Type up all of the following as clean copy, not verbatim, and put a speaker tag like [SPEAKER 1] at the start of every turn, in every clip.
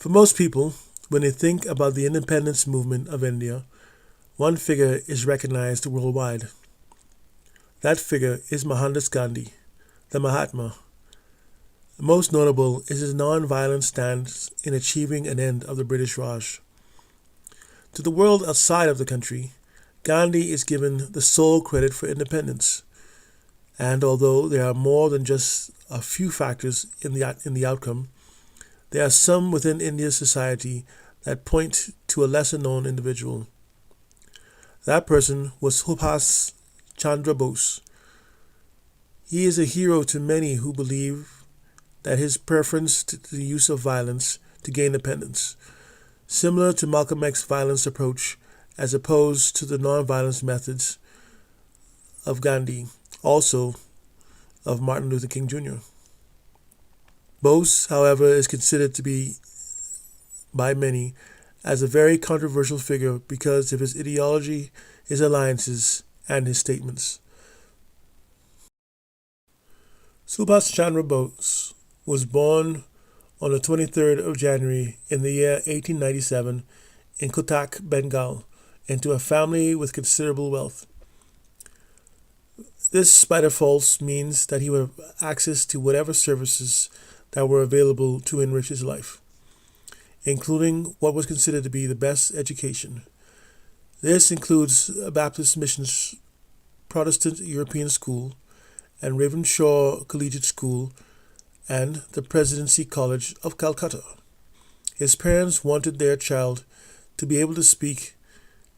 [SPEAKER 1] For most people, when they think about the independence movement of India, one figure is recognized worldwide. That figure is Mohandas Gandhi, the Mahatma. Most notable is his non-violent stance in achieving an end of the British Raj. To the world outside of the country, Gandhi is given the sole credit for independence. And although there are more than just a few factors in the outcome, there are some within India's society that point to a lesser-known individual. That person was Subhas Chandra Bose. He is a hero to many who believe that his preference to the use of violence to gain independence, similar to Malcolm X's violence approach as opposed to the non-violence methods of Gandhi, also of Martin Luther King Jr. Bose, however, is considered to be, by many, as a very controversial figure because of his ideology, his alliances, and his statements. Subhas Chandra Bose was born on the 23rd of January in the year 1897 in Cuttack, Bengal, into a family with considerable wealth. This, by default, means that he would have access to whatever services that were available to enrich his life, including what was considered to be the best education. This includes a Baptist Missions Protestant European School and Ravenshaw Collegiate School and the Presidency College of Calcutta. His parents wanted their child to be able to speak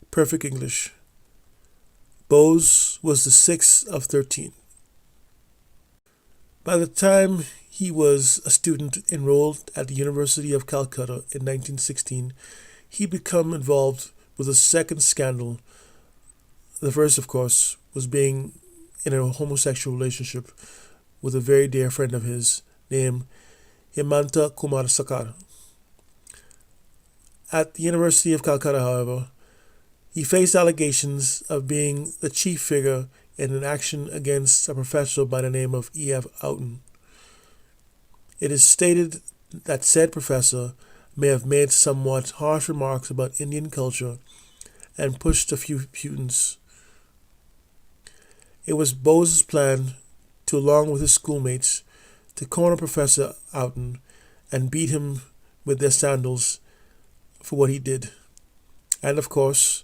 [SPEAKER 1] perfect English. Bose was the sixth of 13. By the time he was a student enrolled at the University of Calcutta in 1916, he became involved with a second scandal. The first, of course, was being in a homosexual relationship with a very dear friend of his named Hemanta Kumar Sakar. At the University of Calcutta, however, he faced allegations of being the chief figure in an action against a professor by the name of E.F. Houghton. It is stated that said professor may have made somewhat harsh remarks about Indian culture and pushed a few students. It was Bose's plan to, along with his schoolmates, to corner Professor Houghton and beat him with their sandals for what he did. And of course,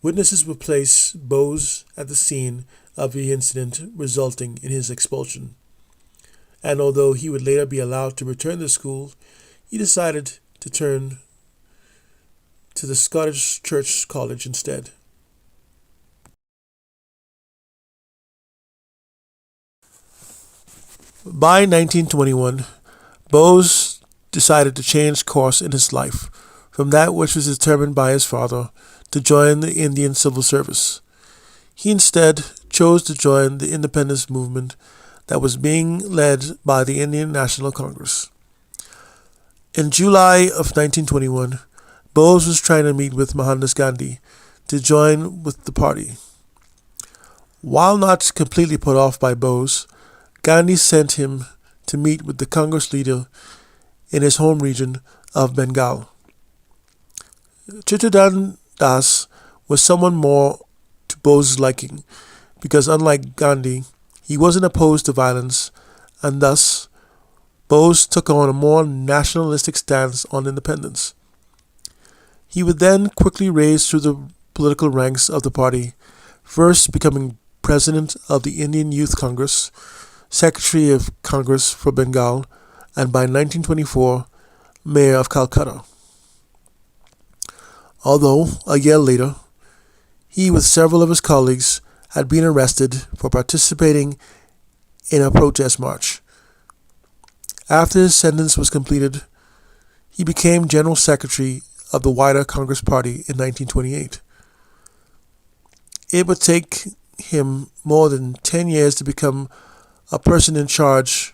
[SPEAKER 1] witnesses would place Bose at the scene of the incident resulting in his expulsion. And although he would later be allowed to return to school, he decided to turn to the Scottish Church College instead. By 1921, Bose decided to change course in his life from that which was determined by his father to join the Indian Civil Service. He instead chose to join the independence movement that was being led by the Indian National Congress. In July of 1921, Bose was trying to meet with Mohandas Gandhi to join with the party. While not completely put off by Bose, Gandhi sent him to meet with the Congress leader in his home region of Bengal. Chittaranjan Das was someone more to Bose's liking because, unlike Gandhi, he wasn't opposed to violence, and thus Bose took on a more nationalistic stance on independence. He would then quickly rise through the political ranks of the party, first becoming president of the Indian Youth Congress, Secretary of Congress for Bengal, and by 1924, Mayor of Calcutta. Although, a year later, he with several of his colleagues had been arrested for participating in a protest march. After his sentence was completed, he became General Secretary of the wider Congress Party in 1928. It would take him more than 10 years to become a person in charge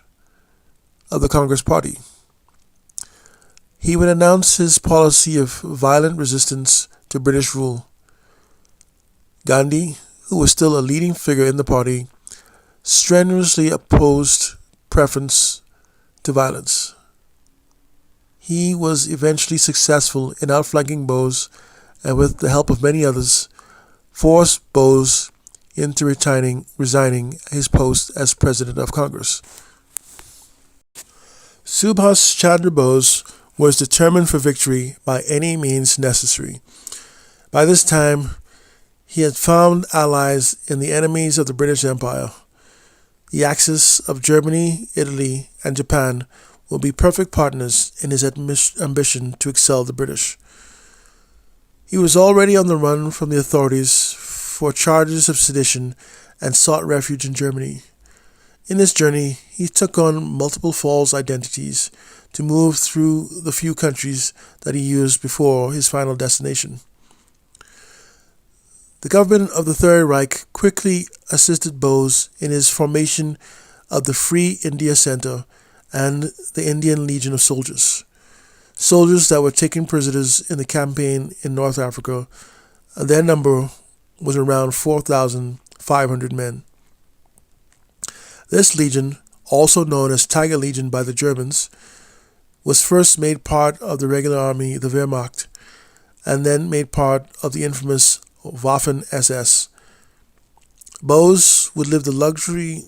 [SPEAKER 1] of the Congress Party. He would announce his policy of violent resistance to British rule. Gandhi, who was still a leading figure in the party, strenuously opposed preference to violence. he was eventually successful in outflanking Bose and, with the help of many others, forced Bose into resigning his post as President of Congress. Subhas Chandra Bose was determined for victory by any means necessary. By this time, he had found allies in the enemies of the British Empire. The Axis of Germany, Italy, and Japan will be perfect partners in his ambition to excel the British. He was already on the run from the authorities for charges of sedition and sought refuge in Germany. In this journey, he took on multiple false identities to move through the few countries that he used before his final destination. The government of the Third Reich quickly assisted Bose in his formation of the Free India Center and the Indian Legion of Soldiers that were taken prisoners in the campaign in North Africa. Their number was around 4,500 men. This legion, also known as Tiger Legion by the Germans, was first made part of the regular army, the Wehrmacht, and then made part of the infamous Waffen-SS. Bose would live the luxury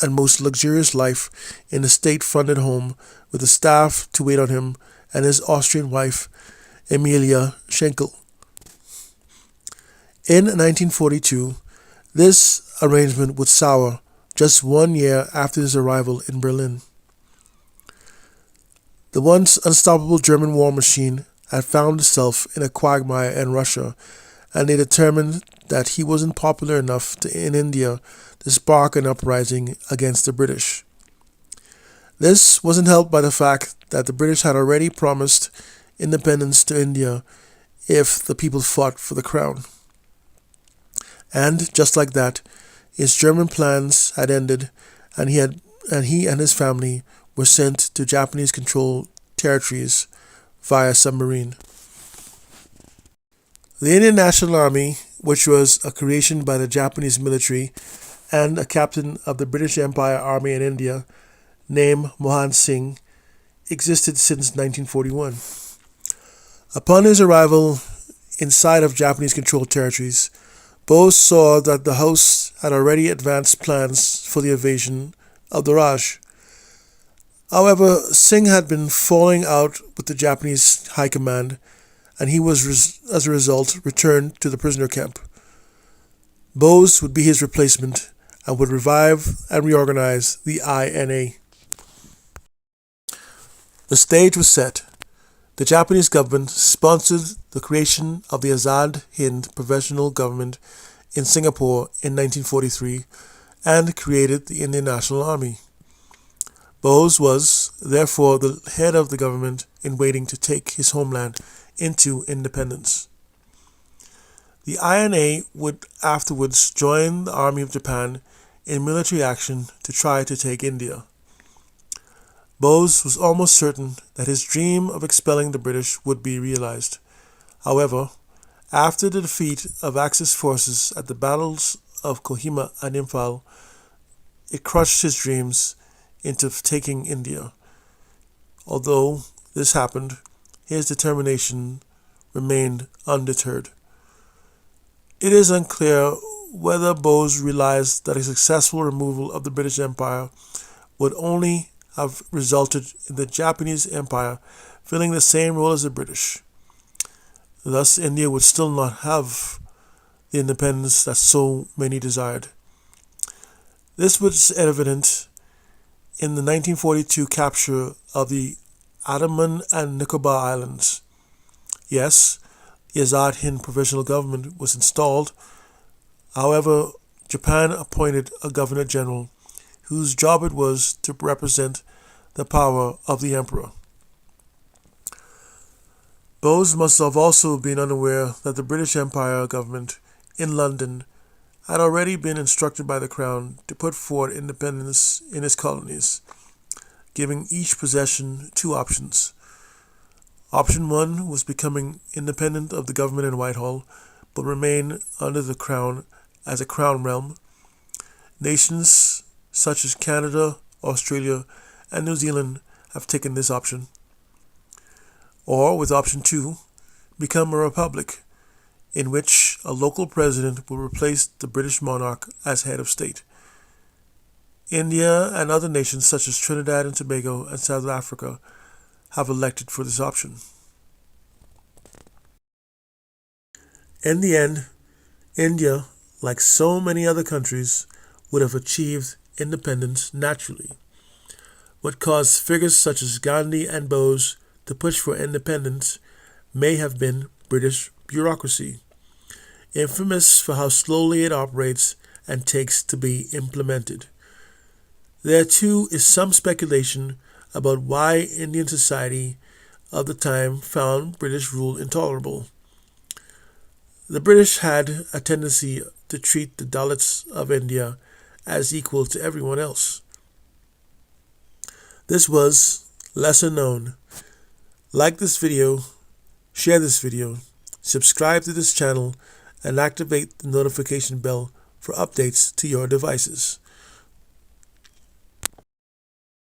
[SPEAKER 1] and most luxurious life in a state-funded home with a staff to wait on him and his Austrian wife, Emilia Schenkel. In 1942, this arrangement would sour just 1 year after his arrival in Berlin. The once unstoppable German war machine had found itself in a quagmire in Russia, and they determined that he wasn't popular enough in India to spark an uprising against the British. This wasn't helped by the fact that the British had already promised independence to India if the people fought for the crown. And just like that, his German plans had ended, and he and his family were sent to Japanese-controlled territories via submarine. The Indian National Army, which was a creation by the Japanese military and a captain of the British Empire Army in India named Mohan Singh, existed since 1941. Upon his arrival inside of Japanese-controlled territories, Bose saw that the hosts had already advanced plans for the invasion of the Raj. However, Singh had been falling out with the Japanese high command, and he was, as a result, returned to the prisoner camp. Bose would be his replacement and would revive and reorganize the INA. The stage was set. The Japanese government sponsored the creation of the Azad Hind Provisional Government in Singapore in 1943 and created the Indian National Army. Bose was, therefore, the head of the government in waiting to take his homeland into independence. The INA would afterwards join the Army of Japan in military action to try to take India. Bose was almost certain that his dream of expelling the British would be realized. However, after the defeat of Axis forces at the battles of Kohima and Imphal, it crushed his dreams into taking India. Although this happened, his determination remained undeterred. It is unclear whether Bose realized that a successful removal of the British Empire would only have resulted in the Japanese Empire filling the same role as the British. Thus, India would still not have the independence that so many desired. This was evident in the 1942 capture of the Andaman and Nicobar Islands. Yes, the Azad Hind Provisional Government was installed. However, Japan appointed a Governor General whose job it was to represent the power of the emperor. Bose must have also been unaware that the British Empire government in London had already been instructed by the Crown to put forward independence in its colonies, giving each possession two options. Option 1 was becoming independent of the government in Whitehall, but remain under the Crown as a Crown realm. Nations such as Canada, Australia, and New Zealand have taken this option. Or, with option 2, become a republic, in which a local president will replace the British monarch as head of state. India and other nations such as Trinidad and Tobago and South Africa have elected for this option. In the end, India, like so many other countries, would have achieved independence naturally. What caused figures such as Gandhi and Bose to push for independence may have been British bureaucracy, infamous for how slowly it operates and takes to be implemented. There too is some speculation about why Indian society of the time found British rule intolerable. The British had a tendency to treat the Dalits of India as equal to everyone else. This was lesser known. Like this video, share this video, subscribe to this channel, and activate the notification bell for updates to your devices.